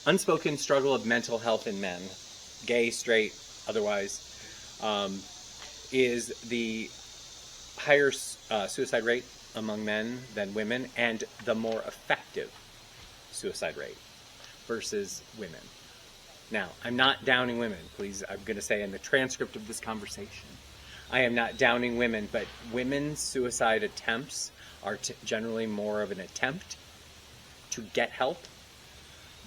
Unspoken struggle of mental health in men, gay, straight, otherwise, is the higher suicide rate among men than women, and the more effective suicide rate versus women. Now, I'm not downing women, please. I'm going to say in the transcript of this conversation, I am not downing women, but women's suicide attempts are generally more of an attempt to get help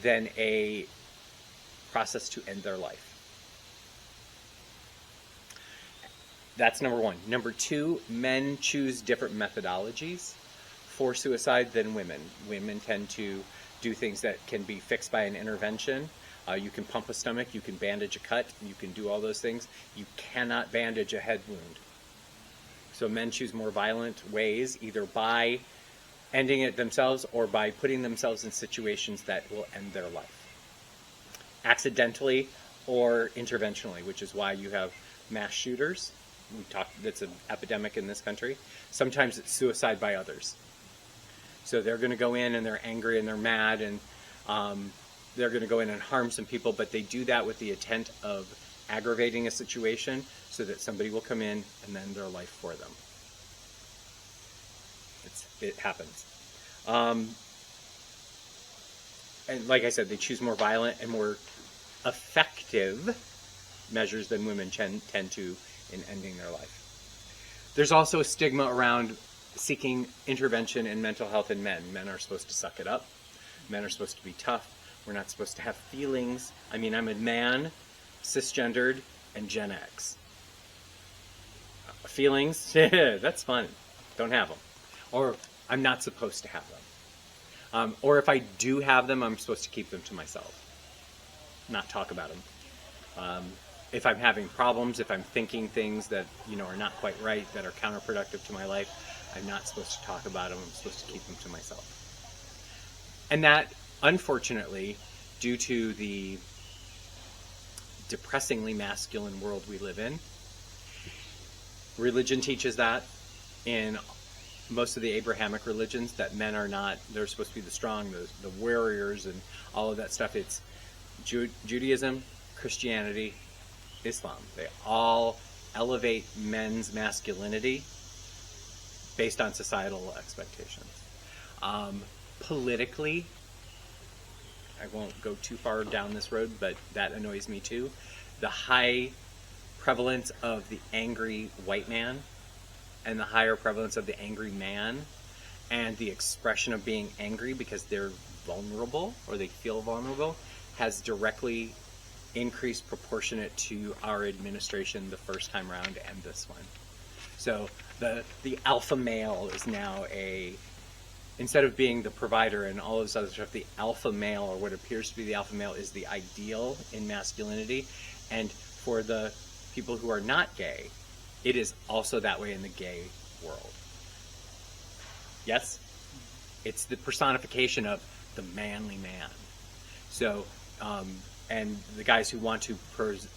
than a process to end their life. That's number one. Number two, men choose different methodologies for suicide than women. Women tend to do things that can be fixed by an intervention. You can pump a stomach, you can bandage a cut, you can do all those things. You cannot bandage a head wound. So men choose more violent ways, either by ending it themselves or by putting themselves in situations that will end their life. Accidentally or interventionally, which is why you have mass shooters. That's an epidemic in this country. Sometimes it's suicide by others. So they're going to go in and they're angry and they're mad and they're going to go in and harm some people, but they do that with the intent of aggravating a situation so that somebody will come in and end their life for them. It happens. And like I said, they choose more violent and more effective measures than women tend to in ending their life. There's also a stigma around seeking intervention in mental health in men. Men are supposed to suck it up. Men are supposed to be tough. We're not supposed to have feelings. I mean, I'm a man, cisgendered, and Gen X. Feelings? That's fun. Don't have them. Or I'm not supposed to have them. Or if I do have them, I'm supposed to keep them to myself. Not talk about them. If I'm having problems, if I'm thinking things that are not quite right, that are counterproductive to my life, I'm not supposed to talk about them. I'm supposed to keep them to myself. And that, unfortunately, due to the depressingly masculine world we live in, religion teaches that in most of the Abrahamic religions, that men are not, they're supposed to be the strong, the warriors and all of that stuff. It's Judaism, Christianity, Islam. They all elevate men's masculinity based on societal expectations. Politically, I won't go too far down this road, but that annoys me too. The high prevalence of the angry white man and the higher prevalence of the angry man and the expression of being angry because they're vulnerable or they feel vulnerable has directly increased proportionate to our administration the first time around and this one. So the alpha male is now instead of being the provider and all of this other stuff, the alpha male, or what appears to be the alpha male, is the ideal in masculinity. And for the people who are not gay, it is also that way in the gay world. Yes? It's the personification of the manly man. So, and the guys who want to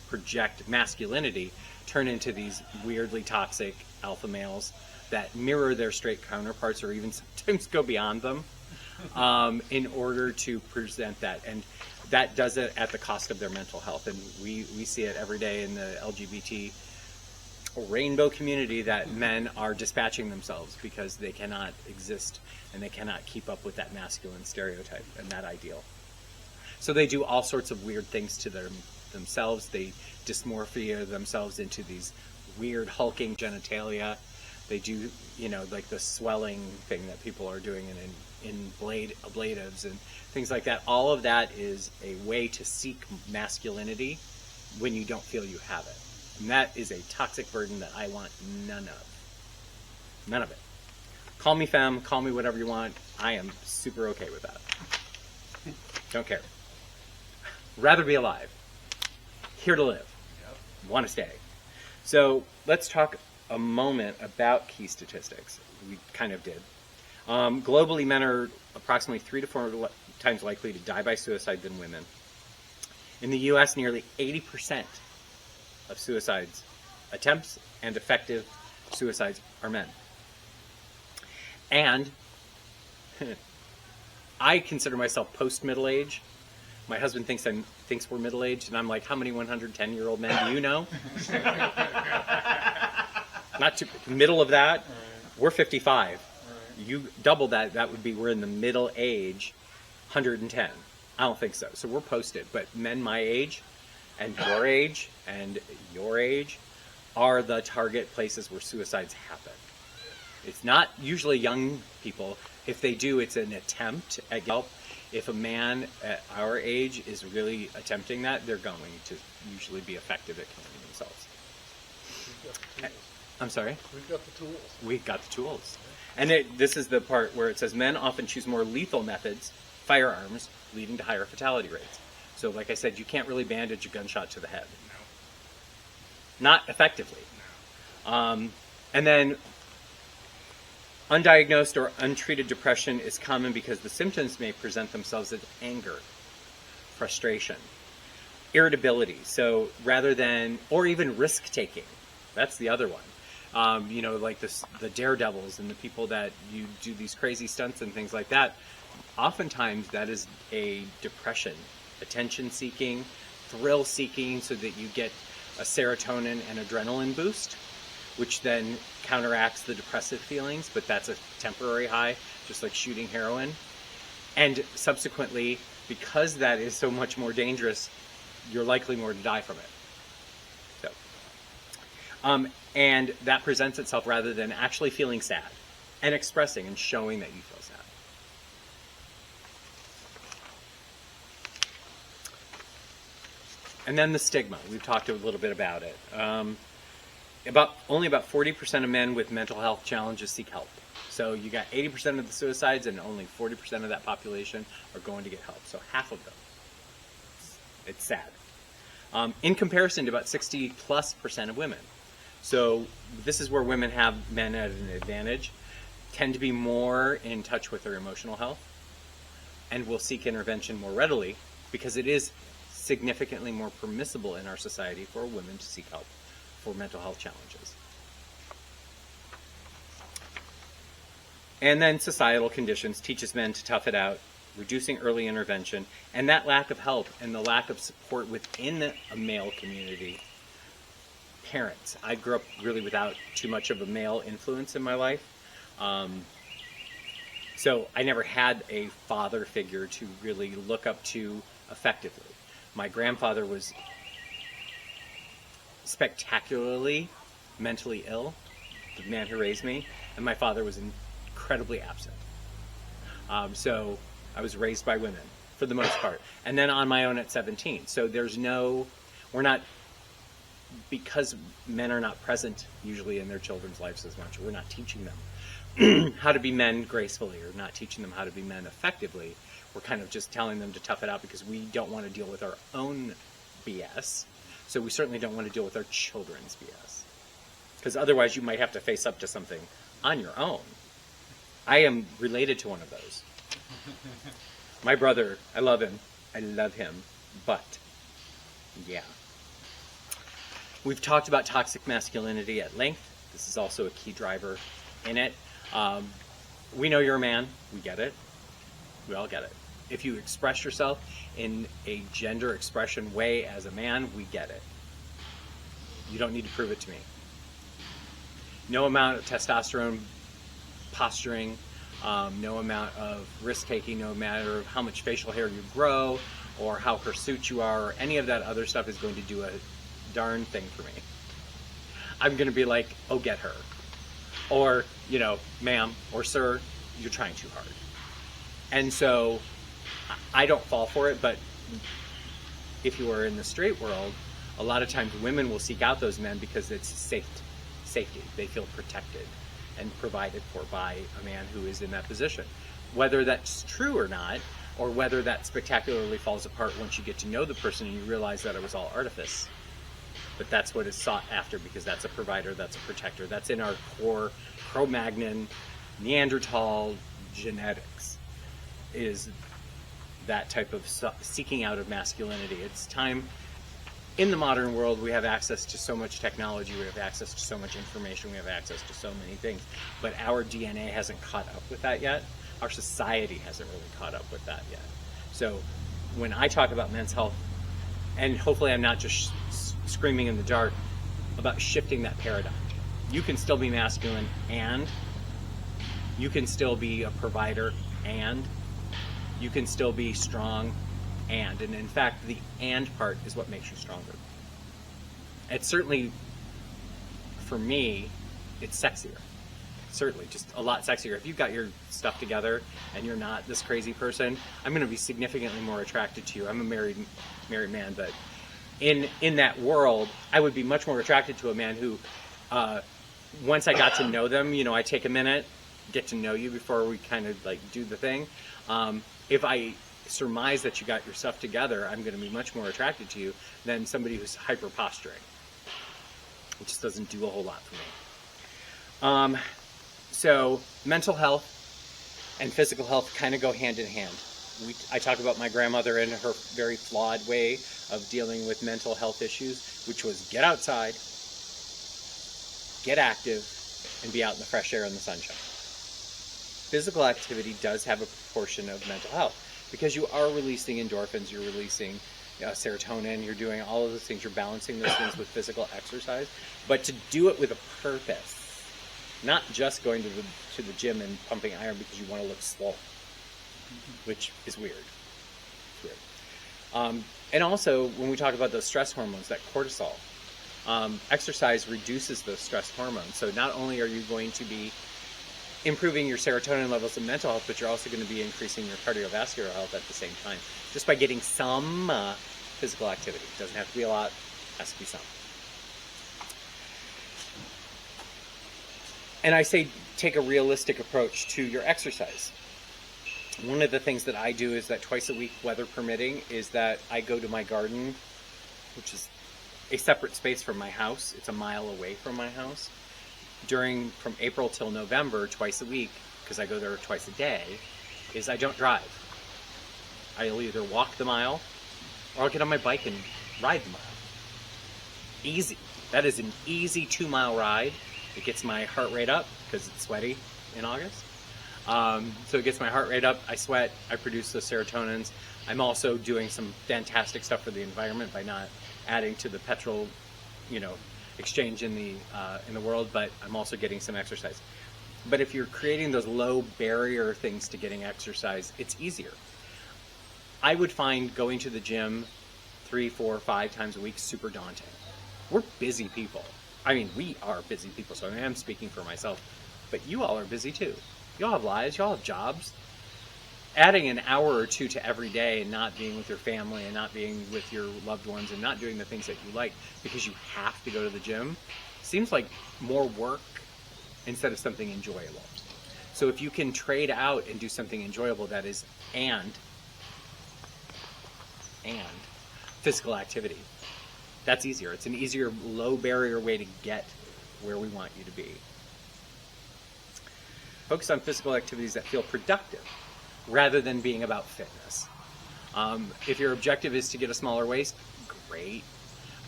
project masculinity turn into these weirdly toxic alpha males that mirror their straight counterparts or even sometimes go beyond them in order to present that. And that does it at the cost of their mental health. And we see it every day in the LGBT rainbow community that men are dispatching themselves because they cannot exist and they cannot keep up with that masculine stereotype and that ideal. So they do all sorts of weird things to themselves. They dysmorphia themselves into these weird hulking genitalia. They do, like the swelling thing that people are doing in ablatives and things like that. All of that is a way to seek masculinity when you don't feel you have it. And that is a toxic burden that I want none of. None of it. Call me femme, call me whatever you want. I am super okay with that. Don't care. Rather be alive. Here to live. Yep. Want to stay. So let's talk a moment about key statistics. We kind of did. Globally, men are approximately 3 to 4 times likely to die by suicide than women. In the U.S., nearly 80% of suicides attempts and effective suicides are men. And I consider myself post-middle age. My husband thinks we're middle-aged, and I'm like, how many 110-year-old men do you know? Not too middle of that. Right. We're 55. Right. You double that, that would be we're in the middle age, 110. I don't think so. So we're posted. But men my age and your age are the target places where suicides happen. It's not usually young people. If they do, it's an attempt at help. If a man at our age is really attempting that, they're going to usually be effective at killing themselves. We've got the tools. I'm sorry? We've got the tools. We've got the tools. And this is the part where it says men often choose more lethal methods, firearms, leading to higher fatality rates. So like I said, you can't really bandage a gunshot to the head. No. Not effectively. No. And then undiagnosed or untreated depression is common because the symptoms may present themselves as anger, frustration, irritability. So rather than, or even risk taking, that's the other one. Like the daredevils and the people that you do these crazy stunts and things like that. Oftentimes that is a depression, attention seeking, thrill seeking, so that you get a serotonin and adrenaline boost, which then counteracts the depressive feelings, but that's a temporary high, just like shooting heroin. And subsequently, because that is so much more dangerous, you're likely more to die from it. And that presents itself rather than actually feeling sad and expressing and showing that you feel sad. And then the stigma. We've talked a little bit about it. Only about 40% of men with mental health challenges seek help. So you got 80% of the suicides, and only 40% of that population are going to get help. So half of them. It's sad. In comparison to about 60+% of women. So this is where women have men at an advantage, tend to be more in touch with their emotional health, and will seek intervention more readily because it is significantly more permissible in our society for women to seek help for mental health challenges. And then societal conditions teaches men to tough it out, reducing early intervention, and that lack of help and the lack of support within a male community. Parents. I grew up really without too much of a male influence in my life. So I never had a father figure to really look up to effectively. My grandfather was spectacularly mentally ill, the man who raised me, and my father was incredibly absent. So I was raised by women for the most part, and then on my own at 17. So because men are not present usually in their children's lives as much, we're not teaching them how to be men gracefully, or not teaching them how to be men effectively. We're kind of just telling them to tough it out because we don't want to deal with our own BS. So we certainly don't want to deal with our children's BS. Because otherwise you might have to face up to something on your own. I am related to one of those. My brother, I love him, but yeah. We've talked about toxic masculinity at length. This is also a key driver in it. We know you're a man. We get it. We all get it. If you express yourself in a gender expression way as a man, we get it. You don't need to prove it to me. No amount of testosterone posturing, no amount of risk-taking, no matter how much facial hair you grow or how hirsute you are, or any of that other stuff is going to do a darn thing for me. I'm going to be like, oh, get her. Or, ma'am or sir, you're trying too hard. And so I don't fall for it, but if you are in the straight world, a lot of times women will seek out those men because it's safety. They feel protected and provided for by a man who is in that position. Whether that's true or not, or whether that spectacularly falls apart once you get to know the person and you realize that it was all artifice. But that's what is sought after because that's a provider, that's a protector. That's in our core Cro-Magnon, Neanderthal genetics, is that type of seeking out of masculinity. It's time. In the modern world, we have access to so much technology, we have access to so much information, we have access to so many things, but our DNA hasn't caught up with that yet. Our society hasn't really caught up with that yet. So when I talk about men's health, and hopefully I'm not just screaming in the dark, about shifting that paradigm. You can still be masculine, and you can still be a provider, and you can still be strong, and in fact, the "and" part is what makes you stronger. It's certainly, for me, it's sexier. Certainly, just a lot sexier. If you've got your stuff together and you're not this crazy person, I'm going to be significantly more attracted to you. I'm a married man, but in that world, I would be much more attracted to a man who, once I got to know them, I take a minute, get to know you before we kind of like do the thing. If I surmise that you got your stuff together, I'm going to be much more attracted to you than somebody who's hyper posturing. It just doesn't do a whole lot for me. So mental health and physical health kind of go hand in hand. I talk about my grandmother and her very flawed way of dealing with mental health issues, which was get outside, get active, and be out in the fresh air and the sunshine. Physical activity does have a proportion of mental health because you are releasing endorphins, you're releasing serotonin, you're doing all of those things, you're balancing those things with physical exercise, but to do it with a purpose. Not just going to the gym and pumping iron because you want to look swole, which is weird. It's weird. And also, when we talk about those stress hormones, that cortisol, exercise reduces those stress hormones. So not only are you going to be improving your serotonin levels and mental health, but you're also going to be increasing your cardiovascular health at the same time, just by getting some physical activity. It doesn't have to be a lot, it has to be some. And I say take a realistic approach to your exercise. One of the things that I do is that twice a week, weather permitting, is that I go to my garden, which is a separate space from my house. It's a mile away from my house. From April till November, twice a week, because I go there twice a day, is I don't drive. I'll either walk the mile or I'll get on my bike and ride the mile. Easy. That is an easy 2-mile ride. It gets my heart rate up because it's sweaty in August. So it gets my heart rate up. I sweat. I produce those serotonins. I'm also doing some fantastic stuff for the environment by not adding to the petrol, exchange in the world. But I'm also getting some exercise. But if you're creating those low barrier things to getting exercise, it's easier. I would find going to the gym 3, 4, 5 times a week super daunting. We're busy people. I mean, we are busy people, so I am speaking for myself. But you all are busy too. You all have lives, you all have jobs. Adding an hour or two to every day and not being with your family and not being with your loved ones and not doing the things that you like because you have to go to the gym seems like more work instead of something enjoyable. So if you can trade out and do something enjoyable that is and physical activity, that's easier. It's an easier, low barrier way to get where we want you to be. Focus on physical activities that feel productive rather than being about fitness. If your objective is to get a smaller waist, great.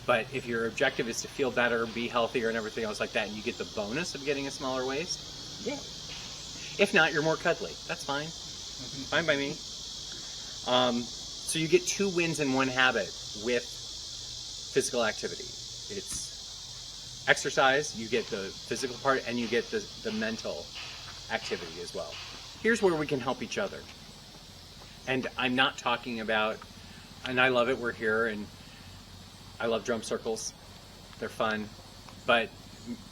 But if your objective is to feel better, be healthier, and everything else like that, and you get the bonus of getting a smaller waist, yay. If not, you're more cuddly. That's fine. Fine by me. So you get 2 wins in one habit with physical activity. It's exercise, you get the physical part, and you get the mental activity as well. Here's where we can help each other. And I'm not talking about, and I love it, we're here, and I love drum circles. They're fun. But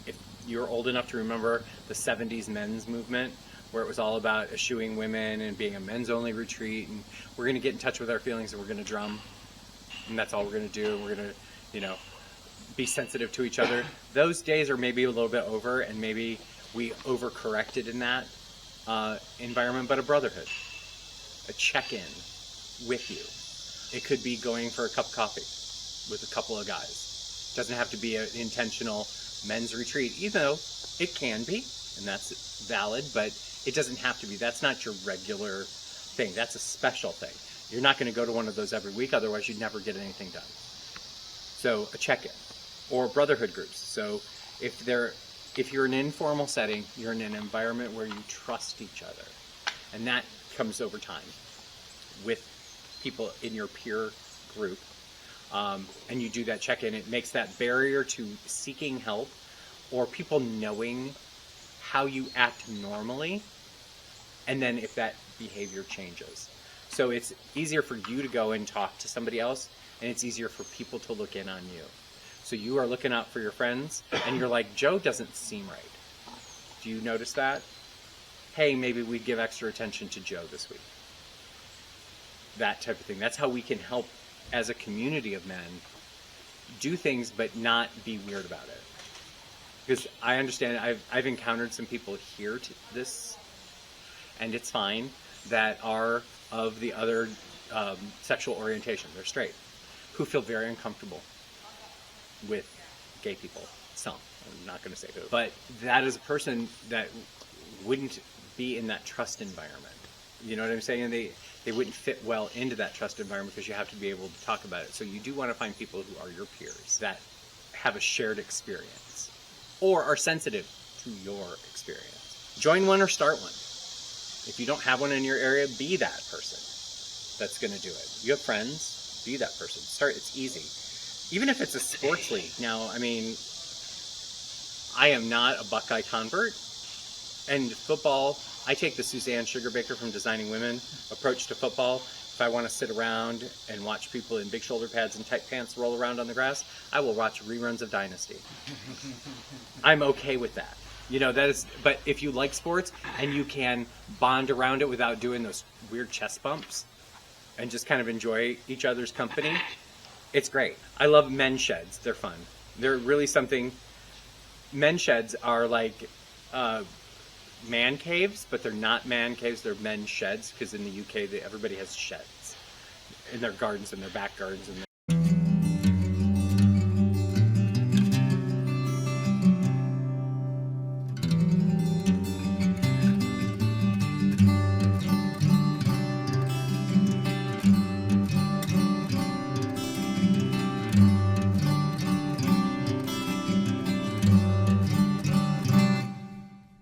if you're old enough to remember the 70s men's movement, where it was all about eschewing women and being a men's only retreat, and we're going to get in touch with our feelings and we're going to drum, and that's all we're going to do, and we're going to be sensitive to each other. Those days are maybe a little bit over, and maybe we overcorrected in that environment, but a brotherhood, a check-in with you. It could be going for a cup of coffee with a couple of guys. It doesn't have to be an intentional men's retreat, even though it can be, and that's valid, but it doesn't have to be. That's not your regular thing. That's a special thing. You're not going to go to one of those every week, otherwise you'd never get anything done. So a check-in, or brotherhood groups. So if you're in an informal setting, you're in an environment where you trust each other, and that comes over time with people in your peer group, and you do that check-in, it makes that barrier to seeking help or people knowing how you act normally, and then if that behavior changes. So it's easier for you to go and talk to somebody else, and it's easier for people to look in on you. So you are looking out for your friends, and you're like, Joe doesn't seem right. Do you notice that? Hey, maybe we give extra attention to Joe this week. That type of thing. That's how we can help as a community of men do things but not be weird about it. Because I understand, I've encountered some people here to this, and it's fine, that are of the other sexual orientation, they're straight, who feel very uncomfortable with gay people. Some, I'm not going to say who. But that is a person that wouldn't be in that trust environment. You know what I'm saying? They wouldn't fit well into that trust environment because you have to be able to talk about it. So you do want to find people who are your peers that have a shared experience or are sensitive to your experience. Join one or start one. If you don't have one in your area, be that person that's going to do it. You have friends, be that person. Start, it's easy. Even if it's a sports league. Now, I mean, I am not a Buckeye convert. And football, I take the Suzanne Sugarbaker from Designing Women approach to football. If I want to sit around and watch people in big shoulder pads and tight pants roll around on the grass, I will watch reruns of Dynasty. I'm okay with that. You know, that is, but if you like sports and you can bond around it without doing those weird chest bumps and just kind of enjoy each other's company, it's great. I love men's sheds. They're fun. They're really something. Men's sheds are like man caves, but they're not man caves. They're men's sheds because in the UK, everybody has sheds in their gardens and their back gardens and